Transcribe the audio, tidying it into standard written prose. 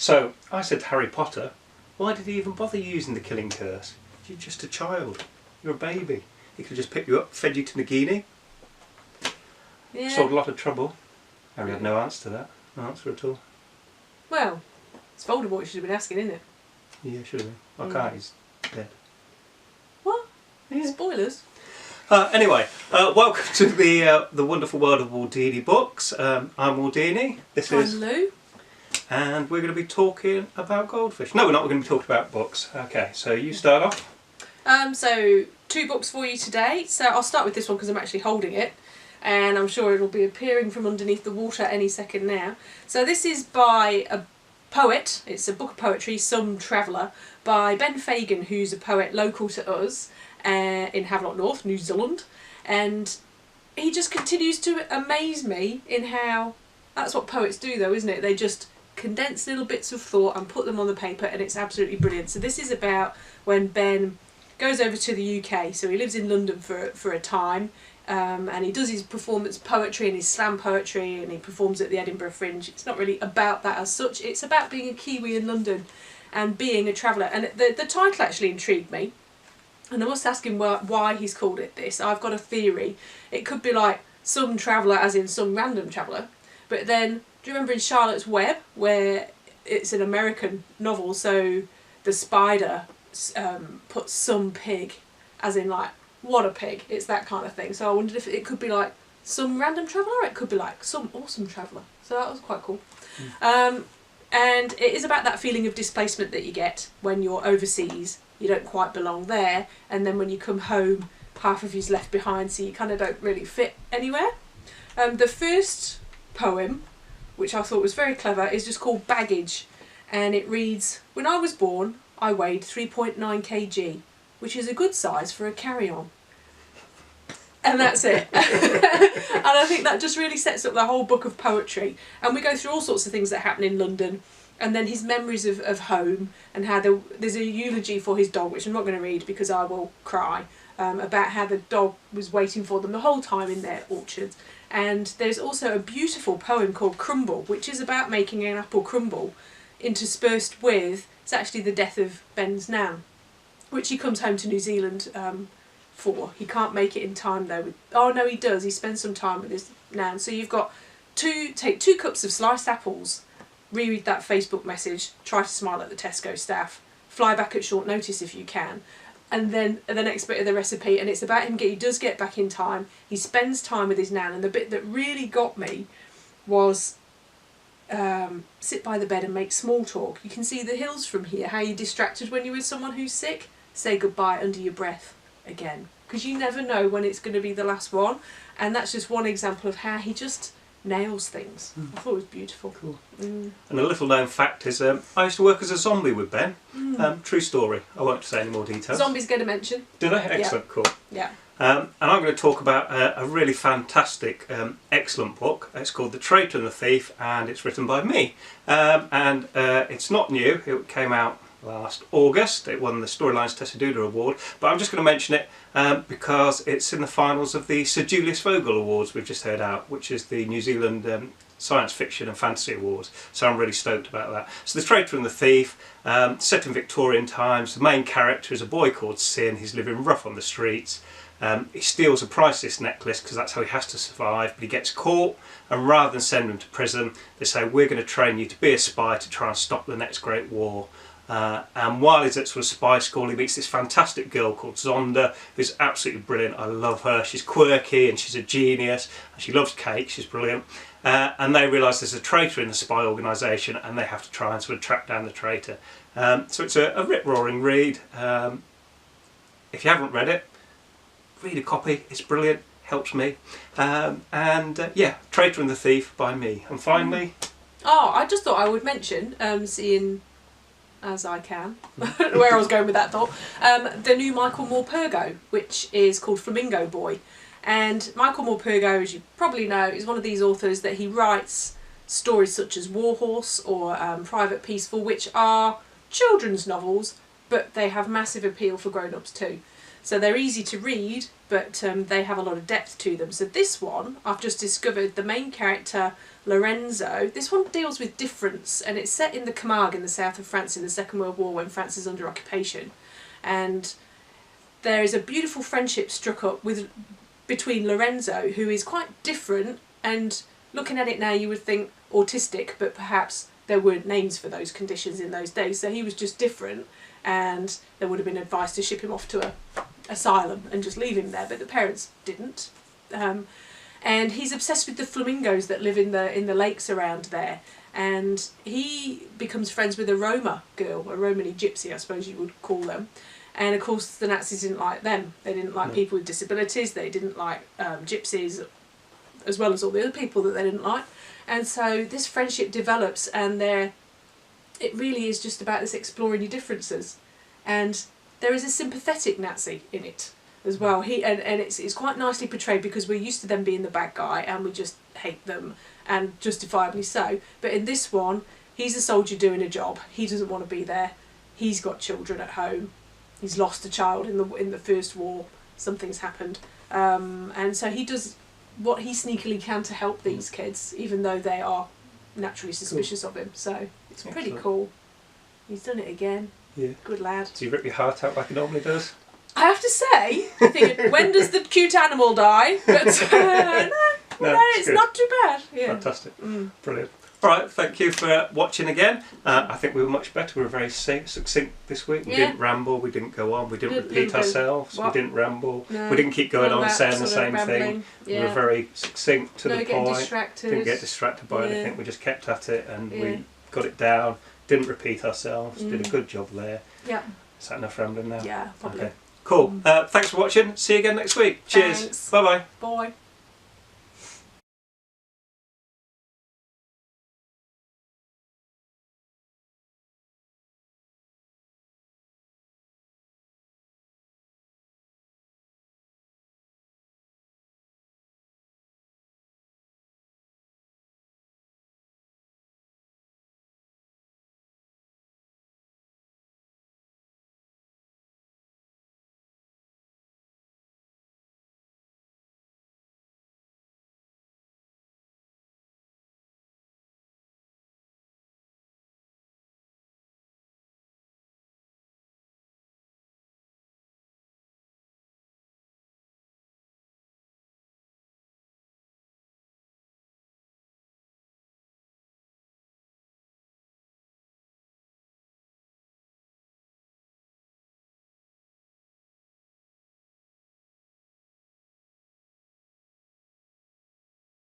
So I said to Harry Potter, why did he even bother using the killing curse? You're just a child. You're a baby. He could have just picked you up, fed you to Nagini. Yeah. Solved a lot of trouble. Harry had no answer to that. No answer at all. Well, it's Voldemort you should have been asking, isn't it? Yeah, should have been. I can't, he's dead. What? Yeah. Spoilers. Anyway, welcome to the wonderful world of Wardini books. I'm Wardini. This is Lou. And we're going to be talking about goldfish. No, we're not. We're going to be talking about books. Okay, so you start off. So 2 books for you today. So I'll start with this one because I'm actually holding it, and I'm sure it'll be appearing from underneath the water any second now. So this is by a poet. It's a book of poetry, Some Traveller, by Ben Fagan, who's a poet local to us in Havelock North, New Zealand, and he just continues to amaze me in how that's what poets do, though, isn't it? They just condense little bits of thought and put them on the paper, and it's absolutely brilliant. So this is about when Ben goes over to the UK. So he lives in London for a time, and he does his performance poetry and his slam poetry, and he performs at the Edinburgh Fringe. It's not really about that as such. It's about being a Kiwi in London and being a traveller. And the title actually intrigued me, and I must ask him why he's called it this. I've got a theory. It could be like some traveller as in some random traveller, but then do you remember in Charlotte's Web where it's an American novel, so the spider puts some pig as in like what a pig, it's that kind of thing. So I wondered if it could be like some random traveller or it could be like some awesome traveller. So that was quite cool. And it is about that feeling of displacement that you get when you're overseas. You don't quite belong there, and then when you come home half of you's left behind, so you kind of don't really fit anywhere. The first poem, which I thought was very clever, is just called Baggage, and it reads, "When I was born I weighed 3.9 kg, which is a good size for a carry-on." And that's it. And I think that just really sets up the whole book of poetry. And we go through all sorts of things that happen in London, and then his memories of home, and how there's a eulogy for his dog, which I'm not going to read because I will cry, about how the dog was waiting for them the whole time in their orchards. And there's also a beautiful poem called Crumble, which is about making an apple crumble, interspersed with, it's actually the death of Ben's nan, which he comes home to New Zealand for. He can't make it in time though. Oh no, he does. He spends some time with his nan. So you've got take 2 cups of sliced apples, reread that Facebook message, try to smile at the Tesco staff, fly back at short notice if you can, and then the next bit of the recipe, and it's about him he does get back in time, he spends time with his nan, and the bit that really got me was sit by the bed and make small talk. You can see the hills from here, how you're distracted when you're with someone who's sick. Say goodbye under your breath again, because you never know when it's going to be the last one, and that's just one example of how he just nails things. I thought it was beautiful. Cool. And a little known fact is I used to work as a zombie with Ben. True story. I won't say any more details. Zombies get a mention. Do they? Excellent. Yeah. Cool. Yeah. And I'm going to talk about a really fantastic, excellent book. It's called The Traitor and the Thief, and it's written by me. And it's not new. It came out last August. It won the Storylines Tessaduda Award, but I'm just going to mention it because it's in the finals of the Sir Julius Vogel Awards we've just heard out, which is the New Zealand Science Fiction and Fantasy Awards. So I'm really stoked about that. So The Traitor and the Thief, set in Victorian times. The main character is a boy called Sin. He's living rough on the streets. He steals a priceless necklace because that's how he has to survive, but he gets caught, and rather than send him to prison, they say, we're going to train you to be a spy to try and stop the next great war. And while he's at sort of spy school, he meets this fantastic girl called Zonda, who's absolutely brilliant. I love her. She's quirky and she's a genius, and she loves cake. She's brilliant. And they realise there's a traitor in the spy organisation, and they have to try and sort of track down the traitor. So it's a rip-roaring read. If you haven't read it, read a copy. It's brilliant. Helps me. Yeah, Traitor and the Thief by me. And finally... Oh, I just thought I would mention, seeing as I can, where I was going with that thought, the new Michael Morpurgo, which is called Flamingo Boy. And Michael Morpurgo, as you probably know, is one of these authors that he writes stories such as Warhorse or Private Peaceful, which are children's novels, but they have massive appeal for grown-ups too. So they're easy to read, but they have a lot of depth to them. So this one, I've just discovered the main character, Lorenzo. This one deals with difference, and it's set in the Camargue in the south of France in the Second World War when France is under occupation. And there is a beautiful friendship struck up between Lorenzo, who is quite different, and looking at it now you would think autistic, but perhaps there weren't names for those conditions in those days, so he was just different, and there would have been advice to ship him off to a asylum and just leave him there, but the parents didn't. And he's obsessed with the flamingos that live in the lakes around there, and he becomes friends with a Roma girl, a Romany gypsy I suppose you would call them. And of course the Nazis didn't like them. They didn't like people with disabilities, they didn't like gypsies, as well as all the other people that they didn't like. And so this friendship develops, and it really is just about this exploring your differences. And there is a sympathetic Nazi in it as well. And it's quite nicely portrayed, because we're used to them being the bad guy and we just hate them, and justifiably so. But in this one, he's a soldier doing a job. He doesn't want to be there. He's got children at home. He's lost a child in the First War. Something's happened. And so he does what he sneakily can to help these kids, even though they are naturally suspicious of him. So it's pretty cool. He's done it again. Yeah. Good lad. Do you rip your heart out like he normally does? I have to say, I think, when does the cute animal die? But no, it's good. Not too bad. Yeah. Fantastic. Brilliant. Alright, thank you for watching again. I think we were much better. We were very succinct this week. We didn't ramble, we didn't go on, we didn't repeat ourselves, we didn't ramble, we didn't keep going on saying the same thing. Yeah. We were very succinct to the point. Didn't get distracted by anything. We just kept at it, and we got it down. Didn't repeat ourselves. Did a good job there. Yeah. Is that enough rambling now? Yeah, probably. Okay. Cool. Thanks for watching. See you again next week. Cheers. Thanks. Bye-bye. Bye.